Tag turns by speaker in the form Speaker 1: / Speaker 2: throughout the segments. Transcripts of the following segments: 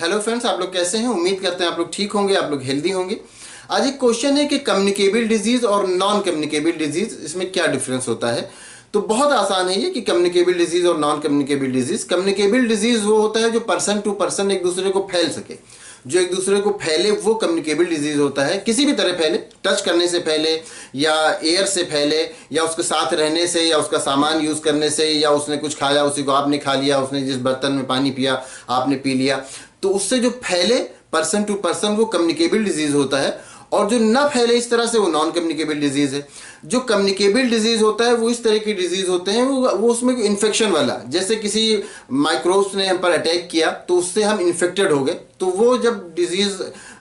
Speaker 1: Hello friends, आप लोग कैसे हैं? उम्मीद करते हैं आप लोग ठीक होंगे, आप लोग हेल्दी होंगे। आज एक क्वेश्चन है कि कम्युनिकेबल डिजीज और नॉन कम्युनिकेबल डिजीज, इसमें क्या डिफरेंस होता है। तो बहुत आसान है ये कि कम्युनिकेबल डिजीज और non communicable disease. Communicable disease वो होता है जो पर्सन टू पर्सन एक दूसरे को फैल सके, जो एक दूसरे को फैले, वो कम्युनिकेबल डिजीज होता है। किसी भी तरह फैले, टच करने से फैले या एयर से फैले या उसके साथ रहने से या उसका सामान यूज करने से या उसने कुछ खाया उसी को आपने खा लिया, उसने जिस बर्तन में पानी पिया आपने पी लिया, तो उससे जो फैले पर्सन टू पर्सन वो कम्युनिकेबल डिजीज होता है। और जो ना फैले इस तरह से वो नॉन कम्युनिकेबल डिजीज है। जो कम्युनिकेबल डिजीज होता है वो इस तरह की डिजीज होते हैं, वो उसमें इन्फेक्शन वाला, जैसे किसी माइक्रोब्स ने हम पर अटैक किया तो उससे हम इन्फेक्टेड हो गए, तो वो जब डिजीज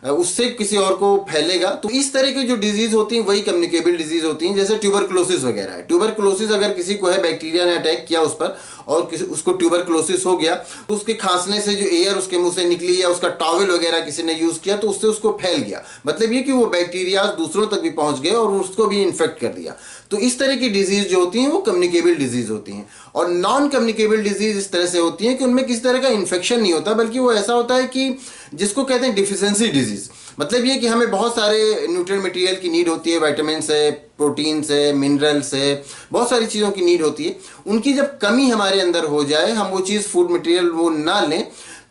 Speaker 1: उससे किसी और को फैलेगा तो इस तरह की जो डिजीज होती हैं वही कम्युनिकेबल डिजीज होती हैं। जैसे ट्यूबरकुलोसिस वगैरह है। ट्यूबरकुलोसिस अगर किसी को है, बैक्टीरिया ने अटैक किया उस पर और किसी उसको ट्यूबरकुलोसिस हो गया, तो उसके खांसने से जो एयर उसके मुंह से निकली या उसका टॉवल वगैरह किसी ने यूज किया तो उससे उसको फैल गया। मतलब ये कि वो बैक्टीरिया दूसरों तक भी पहुंच गए और उसको भी इन्फेक्ट कर दिया। तो इस तरह की डिजीज जो होती हैं वो कम्युनिकेबल डिजीज होती हैं। और नॉन कम्युनिकेबल डिजीज इस तरह से होती हैं कि उनमें किसी तरह का इन्फेक्शन नहीं होता, बल्कि वो ऐसा होता है कि जिसको कहते हैं डिफिशिएंसी डिजीज। मतलब ये कि हमें बहुत सारे न्यूट्रिएंट मटेरियल की नीड होती है, विटामिन से, प्रोटीन से, मिनरल से, बहुत सारी चीज़ों की नीड होती है। उनकी जब कमी हमारे अंदर हो जाए, हम वो चीज़ फूड मटेरियल वो ना लें,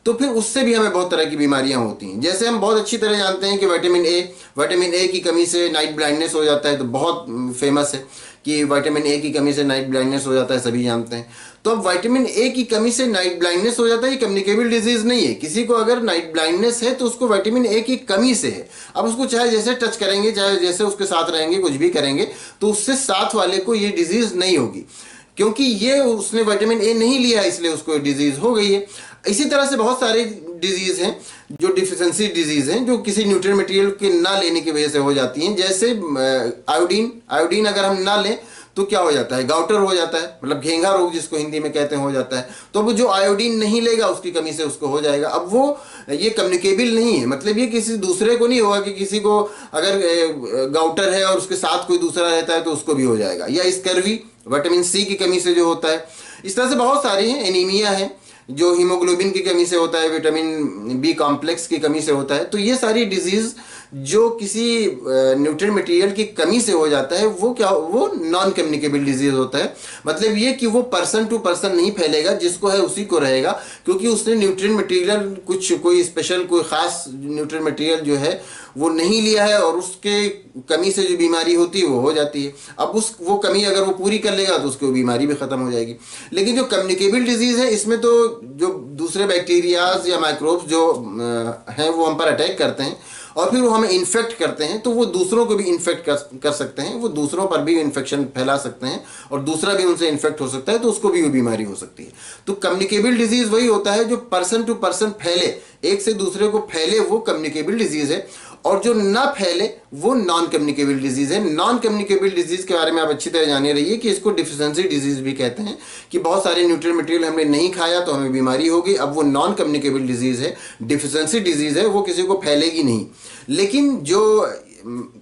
Speaker 1: तो फिर उससे भी हमें बहुत तरह की बीमारियां होती हैं। जैसे हम बहुत अच्छी तरह जानते हैं कि विटामिन ए की कमी से नाइट ब्लाइंडनेस हो जाता है, तो बहुत फेमस है कि विटामिन ए की कमी से नाइट ब्लाइंडनेस हो जाता है, सभी जानते हैं। तो अब विटामिन ए की कमी से नाइट ब्लाइंडनेस हो जाता है, ये कम्युनिकेबल डिजीज नहीं है। किसी को अगर नाइट ब्लाइंडनेस है तो उसको विटामिन ए की कमी से है। अब उसको चाहे जैसे टच करेंगे, चाहे जैसे उसके साथ रहेंगे, कुछ भी करेंगे, तो उससे साथ वाले को ये डिजीज नहीं होगी, क्योंकि ये उसने विटामिन ए नहीं लिया, इसलिए उसको डिजीज हो गई है। इसी तरह से बहुत सारी डिजीज हैं जो डिफिशिएंसी डिजीज हैं, जो किसी न्यूट्रिएंट मटेरियल के ना लेने की वजह से हो जाती हैं। जैसे आयोडीन अगर हम ना लें तो क्या हो जाता है, गाउटर हो जाता है, मतलब घेंघा रोग जिसको हिंदी में कहते हैं हो जाता है। तो वो जो आयोडीन नहीं लेगा उसकी कमी से उसको हो जाएगा। अब वो ये कम्युनिकेबल नहीं है, मतलब ये किसी दूसरे को नहीं होगा कि किसी को अगर गाउटर है और उसके साथ कोई दूसरा रहता है तो उसको भी हो जाएगा। या स्कर्वी विटामिन सी की कमी से जो होता है। इस तरह से बहुत सारी हैं। एनीमिया है जो हीमोग्लोबिन की कमी से होता है, विटामिन बी कॉम्प्लेक्स की कमी से होता है। तो ये सारी डिजीज जो किसी न्यूट्रिएंट मटेरियल की कमी से हो जाता है वो नॉन कम्युनिकेबल डिजीज होता है। मतलब ये कि वो पर्सन टू पर्सन नहीं फैलेगा, जिसको है उसी को रहेगा, क्योंकि उसने न्यूट्रिएंट मटेरियल कोई स्पेशल कोई खास न्यूट्रिएंट मटेरियल जो है वो नहीं लिया है, और उसके कमी से जो बीमारी होती है वो हो जाती है। अब वो कमी अगर वो पूरी कर लेगा तो उसकी बीमारी भी खत्म हो जाएगी। लेकिन जो कम्युनिकेबल डिजीज है, इसमें तो जो दूसरे बैक्टीरियाज या माइक्रोब्स जो हैं वो हम पर अटैक करते हैं और फिर वो हमें इन्फेक्ट करते हैं, तो वो दूसरों को भी इन्फेक्ट कर सकते हैं, वो दूसरों पर भी इन्फेक्शन फैला सकते हैं और दूसरा भी उनसे इन्फेक्ट हो सकता है, तो उसको भी वो बीमारी हो सकती है। तो कम्युनिकेबल डिजीज वही होता है जो पर्सन टू पर्सन फैले, एक से दूसरे को फैले, वो कम्युनिकेबल डिजीज है। और जो ना फैले वो नॉन कम्युनिकेबल डिजीज है। नॉन कम्युनिकेबल डिजीज के बारे में आप अच्छी तरह जाने रहिए कि इसको डिफिशिएंसी डिजीज भी कहते हैं, कि बहुत सारे न्यूट्रिएंट मटेरियल हमने नहीं खाया तो हमें बीमारी होगी। अब वो नॉन कम्युनिकेबल डिजीज है, डिफिशिएंसी डिजीज है, वो किसी को फैलेगी नहीं। लेकिन जो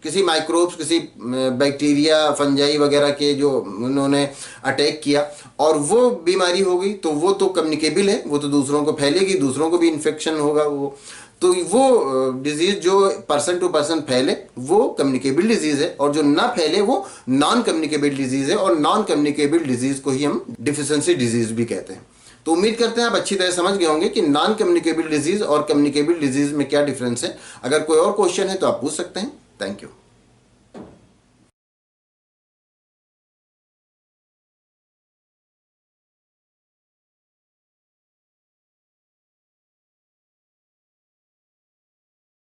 Speaker 1: किसी माइक्रोब्स, किसी बैक्टीरिया, फंजाई वगैरह के जो उन्होंने अटैक किया और वो बीमारी हो गई, तो वो तो कम्युनिकेबल है, वो तो दूसरों को फैलेगी, दूसरों को भी इन्फेक्शन होगा। तो वो डिजीज जो पर्सन टू पर्सन फैले वो कम्युनिकेबल डिजीज है, और जो ना फैले वो नॉन कम्युनिकेबल डिजीज है। और नॉन कम्युनिकेबल डिजीज को ही हम डिफिशिएंसी डिजीज भी कहते हैं। तो उम्मीद करते हैं आप अच्छी तरह समझ गए होंगे कि नॉन कम्युनिकेबल डिजीज और कम्युनिकेबल डिजीज में क्या डिफरेंस है। अगर कोई और क्वेश्चन है तो आप पूछ सकते हैं। Thank you.